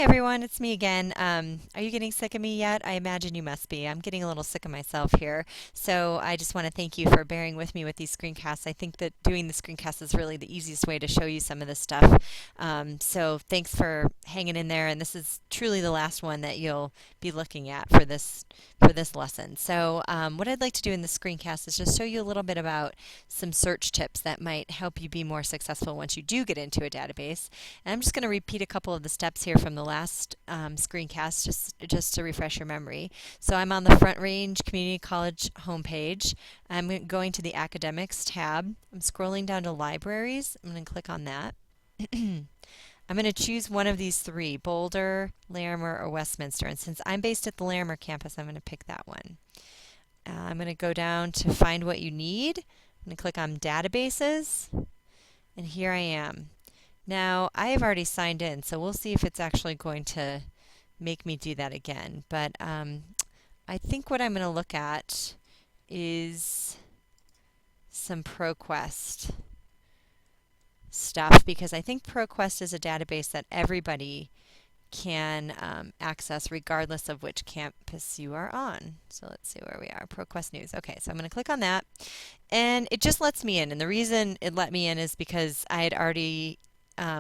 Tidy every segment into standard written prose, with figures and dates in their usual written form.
everyone, it's me again. Are you getting sick of me yet? I imagine you must be. I'm getting a little sick of myself here. So I just want to thank you for bearing with me with these screencasts. I think that doing the screencast is really the easiest way to show you some of this stuff. So thanks for hanging in there, and this is truly the last one that you'll be looking at for this lesson. So what I'd like to do in the screencast is just show you a little bit about some search tips that might help you be more successful once you do get into a database. And I'm just going to repeat a couple of the steps here from the last screencast just to refresh your memory. So I'm on the Front Range Community College homepage. I'm going to the Academics tab. I'm scrolling down to Libraries. I'm going to click on that. I'm going to choose one of these three, Boulder, Larimer, or Westminster. And since I'm based at the Larimer campus, I'm going to pick that one. I'm going to go down to Find What You Need. I'm going to click on Databases. And here I am. Now, I have already signed in, so we'll see if it's actually going to make me do that again. But I think what I'm going to look at is some ProQuest stuff, because I think ProQuest is a database that everybody can access regardless of which campus you are on. So let's see where we are. ProQuest News. Okay, so I'm going to click on that, and it just lets me in. And the reason it let me in is because I had already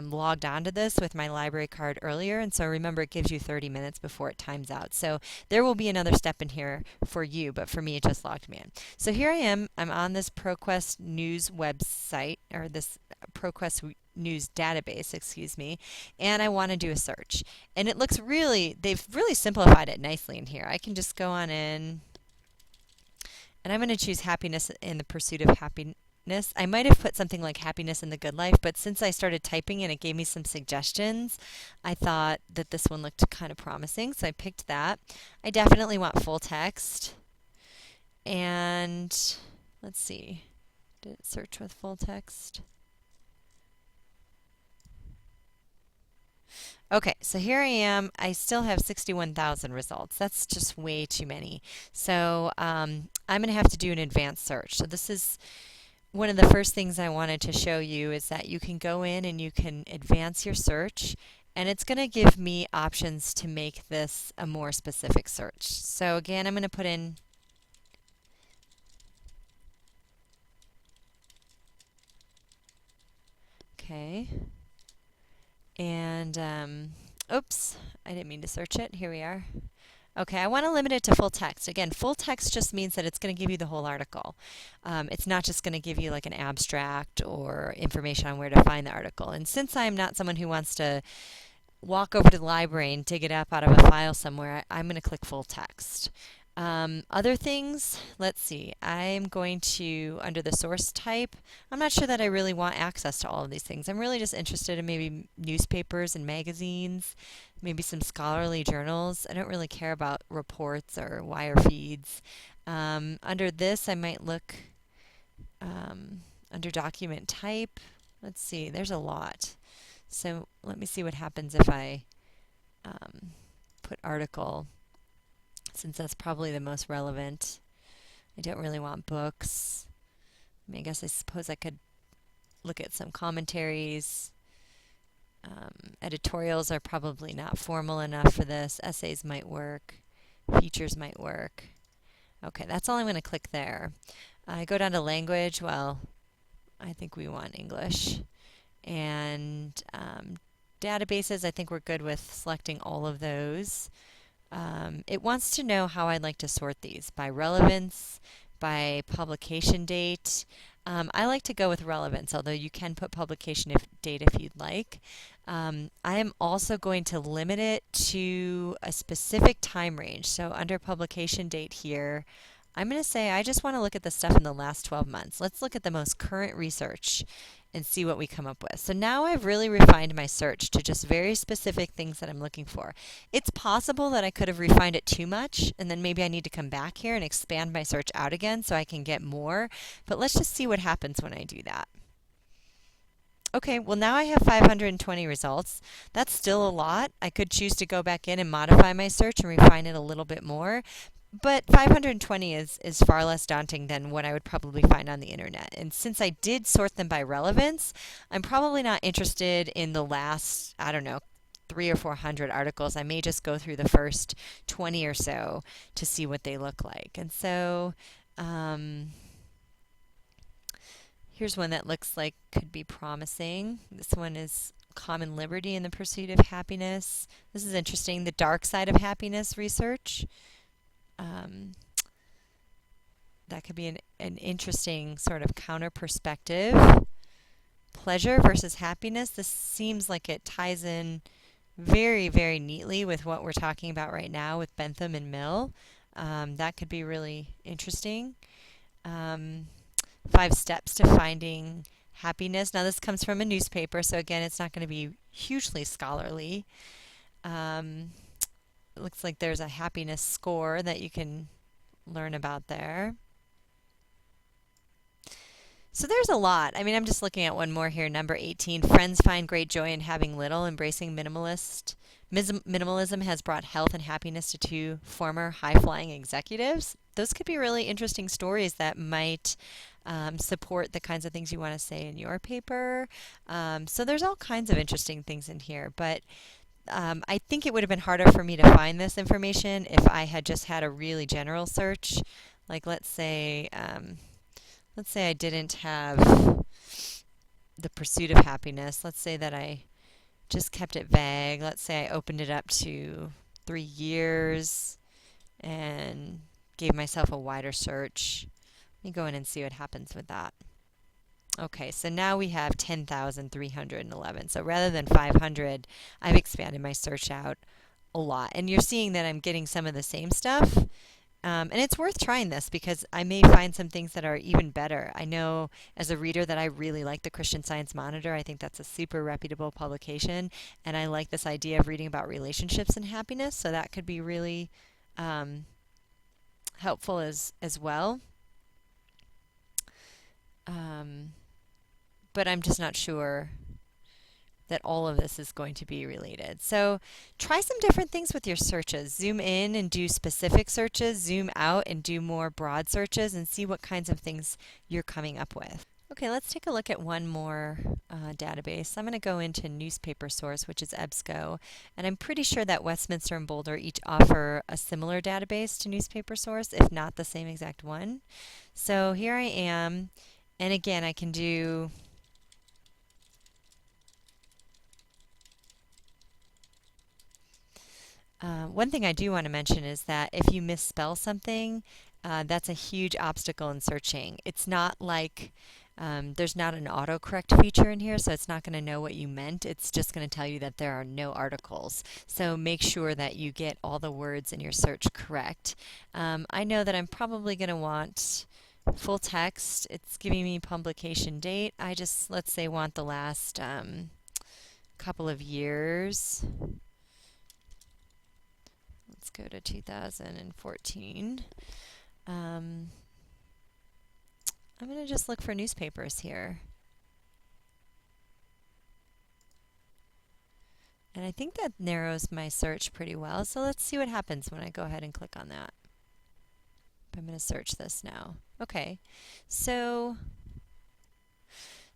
logged onto this with my library card earlier, and so remember it gives you 30 minutes before it times out. So there will be another step in here for you, but for me it just logged me in. So here I am. I'm on this ProQuest News website, or this ProQuest News database, excuse me, and I want to do a search. And it looks they've really simplified it nicely in here. I can just go on in, and I'm going to choose happiness in the pursuit of happiness. I might have put something like happiness in the good life, but since I started typing and it gave me some suggestions, I thought that this one looked kind of promising, so I picked that. I definitely want full text. And let's see, did it search with full text? Okay, so here I am. I still have 61,000 results. That's just way too many. So I'm going to have to do an advanced search. So this is one of the first things I wanted to show you, is that you can go in and you can advance your search, and it's going to give me options to make this a more specific search. So again, I'm going to put in okay. And oops, I didn't mean to search it. Here we are. Okay, I want to limit it to full text. Again, full text just means that it's going to give you the whole article. It's not just going to give you like an abstract or information on where to find the article. And since I'm not someone who wants to walk over to the library and dig it up out of a file somewhere, I'm going to click full text. Other things, let's see, I'm going to, under the source type, I'm not sure that I really want access to all of these things. I'm really just interested in maybe newspapers and magazines, maybe some scholarly journals. I don't really care about reports or wire feeds. Under this, I might look under document type. Let's see, there's a lot. So let me see what happens if I put article, since that's probably the most relevant. I don't really want books. I mean, I suppose I could look at some commentaries. Editorials are probably not formal enough for this. Essays might work. Features might work. Okay, that's all I'm going to click there. I go down to language. Well, I think we want English. And databases, I think we're good with selecting all of those. It wants to know how I'd like to sort these, by relevance, by publication date. I like to go with relevance, although you can put publication date if you'd like. I am also going to limit it to a specific time range. So under publication date here, I'm going to say I just want to look at the stuff in the last 12 months. Let's look at the most current research and see what we come up with. So now I've really refined my search to just very specific things that I'm looking for. It's possible that I could have refined it too much, and then maybe I need to come back here and expand my search out again so I can get more. But let's just see what happens when I do that. Okay, well now I have 520 results. That's still a lot. I could choose to go back in and modify my search and refine it a little bit more. But 520 is far less daunting than what I would probably find on the internet. And since I did sort them by relevance, I'm probably not interested in the last, I don't know, 3 or 400 articles. I may just go through the first 20 or so to see what they look like. And so here's one that looks like could be promising. This one is Common Liberty in the Pursuit of Happiness. This is interesting. The Dark Side of Happiness research. That could be an interesting sort of counter perspective. Pleasure versus happiness. This seems like it ties in very, very neatly with what we're talking about right now with Bentham and Mill. That could be really interesting. 5 steps to finding happiness. Now, this comes from a newspaper, so again, it's not going to be hugely scholarly. It looks like there's a happiness score that you can learn about there. So there's a lot. I mean, I'm just looking at one more here. Number 18, friends find great joy in having little. Embracing minimalism has brought health and happiness to 2 former high-flying executives. Those could be really interesting stories that might support the kinds of things you want to say in your paper. So there's all kinds of interesting things in here. But I think it would have been harder for me to find this information if I had just had a really general search. Like, let's say I didn't have the pursuit of happiness. Let's say that I just kept it vague. Let's say I opened it up to 3 years and gave myself a wider search. Let me go in and see what happens with that. Okay, so now we have 10,311. So rather than 500, I've expanded my search out a lot. And you're seeing that I'm getting some of the same stuff. And it's worth trying this because I may find some things that are even better. I know as a reader that I really like the Christian Science Monitor. I think that's a super reputable publication. And I like this idea of reading about relationships and happiness. So that could be really helpful as well. But I'm just not sure that all of this is going to be related. So try some different things with your searches. Zoom in and do specific searches, zoom out and do more broad searches, and see what kinds of things you're coming up with. Okay, let's take a look at one more database. I'm going to go into newspaper source, which is EBSCO, and I'm pretty sure that Westminster and Boulder each offer a similar database to newspaper source, if not the same exact one. So here I am, and again, I can do one thing I do want to mention is that if you misspell something, that's a huge obstacle in searching. It's not like there's not an autocorrect feature in here, so it's not going to know what you meant. It's just going to tell you that there are no articles. So make sure that you get all the words in your search correct. I know that I'm probably going to want full text. It's giving me publication date. I just, let's say, want the last couple of years. Let's go to 2014. I'm going to just look for newspapers here. And I think that narrows my search pretty well. So let's see what happens when I go ahead and click on that. I'm going to search this now. Okay, so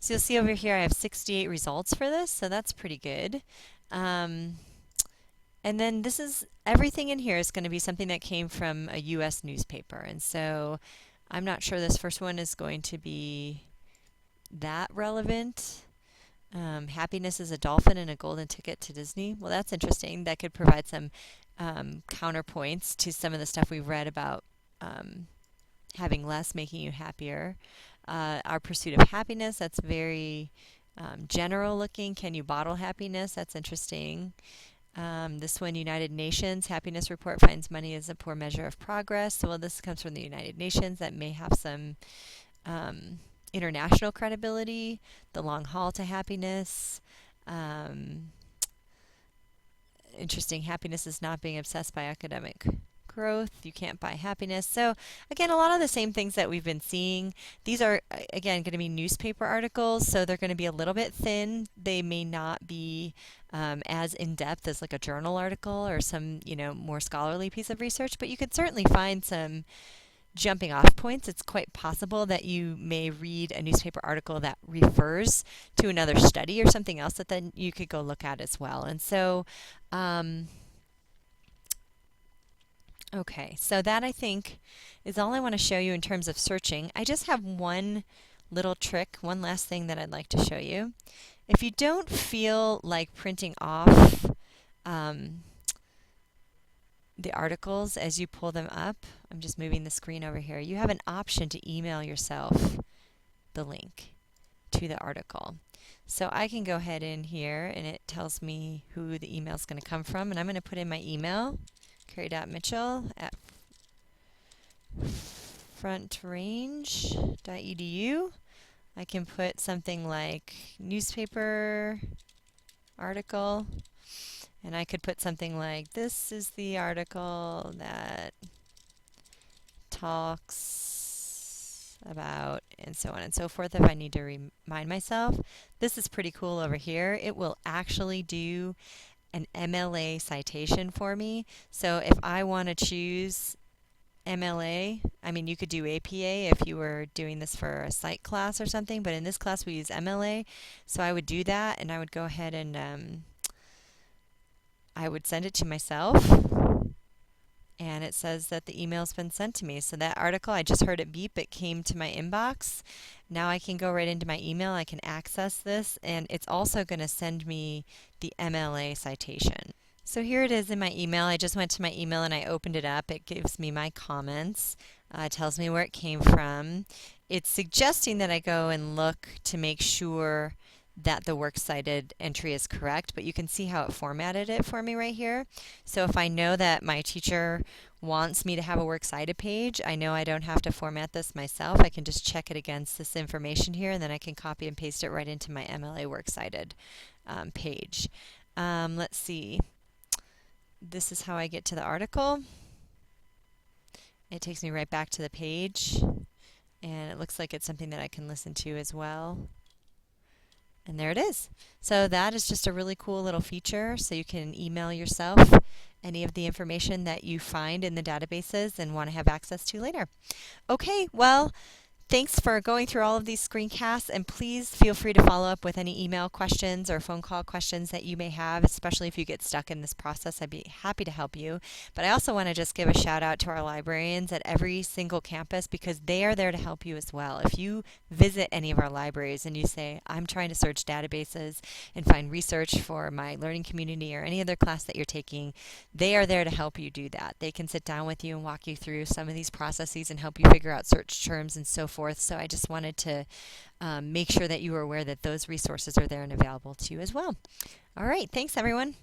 you'll see over here I have 68 results for this, so that's pretty good. And then this is, everything in here is going to be something that came from a U.S. newspaper. And so I'm not sure this first one is going to be that relevant. Happiness is a dolphin and a golden ticket to Disney. Well, that's interesting. That could provide some counterpoints to some of the stuff we've read about having less, making you happier. Our pursuit of happiness, that's very general looking. Can you bottle happiness? That's interesting. This one, United Nations Happiness Report finds money as a poor measure of progress. So, well, this comes from the United Nations. That may have some international credibility. The long haul to happiness. Interesting. Happiness is not being obsessed by academic growth. You can't buy happiness. So again, a lot of the same things that we've been seeing. These are, again, going to be newspaper articles, so they're going to be a little bit thin. They may not be as in-depth as like a journal article or some, more scholarly piece of research, but you could certainly find some jumping off points, it's quite possible that you may read a newspaper article that refers to another study or something else that then you could go look at as well. And so, okay, so that I think is all I want to show you in terms of searching. I just have one little trick, one last thing that I'd like to show you. If you don't feel like printing off the articles as you pull them up, I'm just moving the screen over here, you have an option to email yourself the link to the article. So I can go ahead in here and it tells me who the email is going to come from, and I'm going to put in my email, carrie.mitchell@frontrange.edu. I can put something like newspaper article, and I could put something like, this is the article that talks about, and so on and so forth if I need to remind myself. This is pretty cool over here. It will actually do an MLA citation for me. So if I want to choose MLA, I mean, you could do APA if you were doing this for a psych class or something, but in this class we use MLA. So I would do that, and I would go ahead and I would send it to myself, and it says that the email's been sent to me. So that article, I just heard it beep, it came to my inbox. Now I can go right into my email, I can access this, and it's also going to send me the MLA citation. So here it is in my email. I just went to my email and I opened it up. It gives me my comments. It tells me where it came from. It's suggesting that I go and look to make sure that the works cited entry is correct, but you can see how it formatted it for me right here. So if I know that my teacher wants me to have a works cited page, I know I don't have to format this myself. I can just check it against this information here, and then I can copy and paste it right into my MLA works cited page. Let's see. This is how I get to the article. It takes me right back to the page, and it looks like it's something that I can listen to as well. And there it is. So that is just a really cool little feature, so you can email yourself any of the information that you find in the databases and want to have access to later. Okay, well, thanks for going through all of these screencasts, and please feel free to follow up with any email questions or phone call questions that you may have, especially if you get stuck in this process. I'd be happy to help you. But I also want to just give a shout out to our librarians at every single campus, because they are there to help you as well. If you visit any of our libraries and you say, I'm trying to search databases and find research for my learning community or any other class that you're taking, they are there to help you do that. They can sit down with you and walk you through some of these processes and help you figure out search terms and so forth. So I just wanted to make sure that you were aware that those resources are there and available to you as well. All right, thanks everyone.